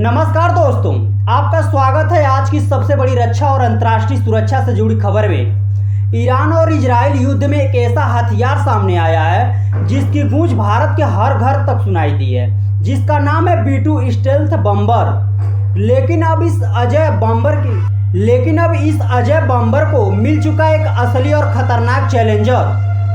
नमस्कार दोस्तों, आपका स्वागत है आज की सबसे बड़ी रक्षा और अंतर्राष्ट्रीय सुरक्षा से जुड़ी खबर में। ईरान और इजराइल युद्ध में एक ऐसा हथियार सामने आया है जिसकी गूंज भारत के हर घर तक सुनाई दी है, जिसका नाम है B-2 स्टेल्थ बम्बर। लेकिन अब इस अजय बम्बर को मिल चुका एक असली और खतरनाक चैलेंजर।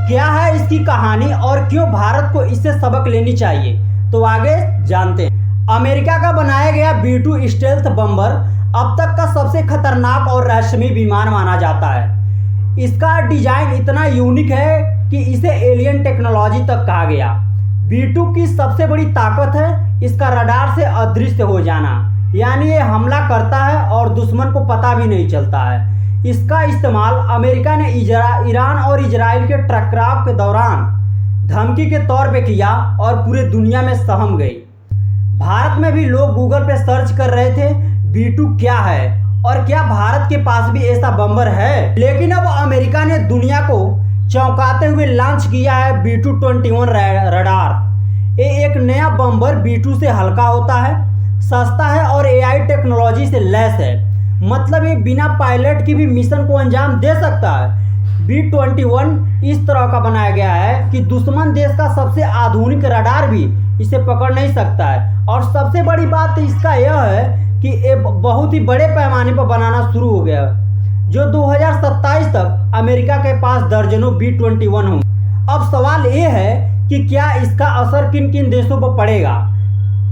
क्या है इसकी कहानी और क्यों भारत को इससे सबक लेनी चाहिए, तो आगे जानते हैं। अमेरिका का बनाया गया B-2 स्टेल्थ बम्बर अब तक का सबसे खतरनाक और रहस्यमय विमान माना जाता है। इसका डिजाइन इतना यूनिक है कि इसे एलियन टेक्नोलॉजी तक कहा गया। B-2 की सबसे बड़ी ताकत है इसका रडार से अदृश्य हो जाना, यानी ये हमला करता है और दुश्मन को पता भी नहीं चलता है। इसका इस्तेमाल अमेरिका ने ईरान और इजराइल के टकराव के दौरान धमकी के तौर पे किया और पूरे दुनिया में सहम गई। भारत में भी लोग गूगल पे सर्च कर रहे थे B-2 क्या है और क्या भारत के पास भी ऐसा बम्बर है। लेकिन अब अमेरिका ने दुनिया को चौंकाते हुए लॉन्च किया है B-221 रडार। ये एक नया बम्बर B-2 से हल्का होता है, सस्ता है और AI टेक्नोलॉजी से लैस है। मतलब ये बिना पायलट की भी मिशन को अंजाम दे सकता है। B-21 इस तरह का बनाया गया है कि दुश्मन देश का सबसे आधुनिक रडार भी इसे पकड़ नहीं सकता है। और सबसे बड़ी बात इसका यह है कि ये बहुत ही बड़े पैमाने पर बनाना शुरू हो गया है, जो 2027 तक अमेरिका के पास दर्जनों B-21 होंगे। अब सवाल ये है कि क्या इसका असर किन किन देशों पर पड़ेगा।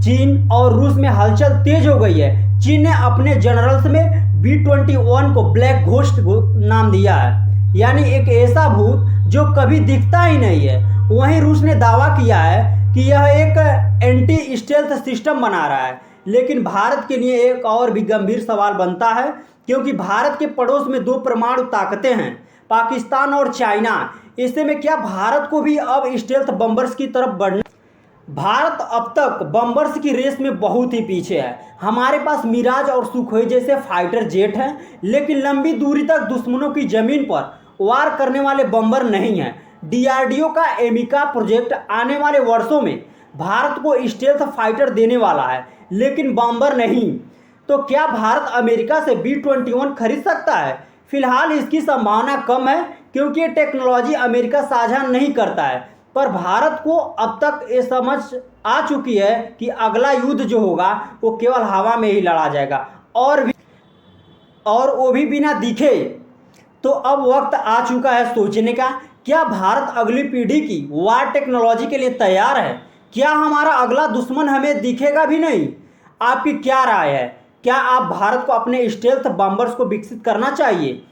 चीन और रूस में हलचल तेज हो गई है। चीन ने अपने जनरल्स में B-21 को ब्लैक घोस्ट नाम दिया है, यानी एक ऐसा भूत जो कभी दिखता ही नहीं है। वहीं रूस ने दावा किया है कि यह एक एंटी स्टेल्थ सिस्टम बना रहा है। लेकिन भारत के लिए एक और भी गंभीर सवाल बनता है, क्योंकि भारत के पड़ोस में दो परमाणु ताकतें हैं, पाकिस्तान और चाइना। ऐसे में क्या भारत को भी अब स्टेल्थ बम्बर्स की तरफ बढ़ना। भारत अब तक बम्बर्स की रेस में बहुत ही पीछे है। हमारे पास मिराज और सुखोई जैसे फाइटर जेट हैं, लेकिन लंबी दूरी तक दुश्मनों की जमीन पर वार करने वाले बम्बर नहीं हैं। DRDO का एमिका प्रोजेक्ट आने वाले वर्षों में भारत को स्टेल्थ फाइटर देने वाला है, लेकिन बम्बर नहीं। तो क्या भारत अमेरिका से B-21 खरीद सकता है? फिलहाल इसकी संभावना कम है, क्योंकि ये टेक्नोलॉजी अमेरिका साझा नहीं करता है। पर भारत को अब तक ये समझ आ चुकी है कि अगला युद्ध जो होगा वो केवल हवा में ही लड़ा जाएगा, और वो भी बिना दिखे। तो अब वक्त आ चुका है सोचने का, क्या भारत अगली पीढ़ी की वार टेक्नोलॉजी के लिए तैयार है? क्या हमारा अगला दुश्मन हमें दिखेगा भी नहीं? आपकी क्या राय है? क्या आप भारत को अपने स्टेल्थ बम्बर्स को विकसित करना चाहिए?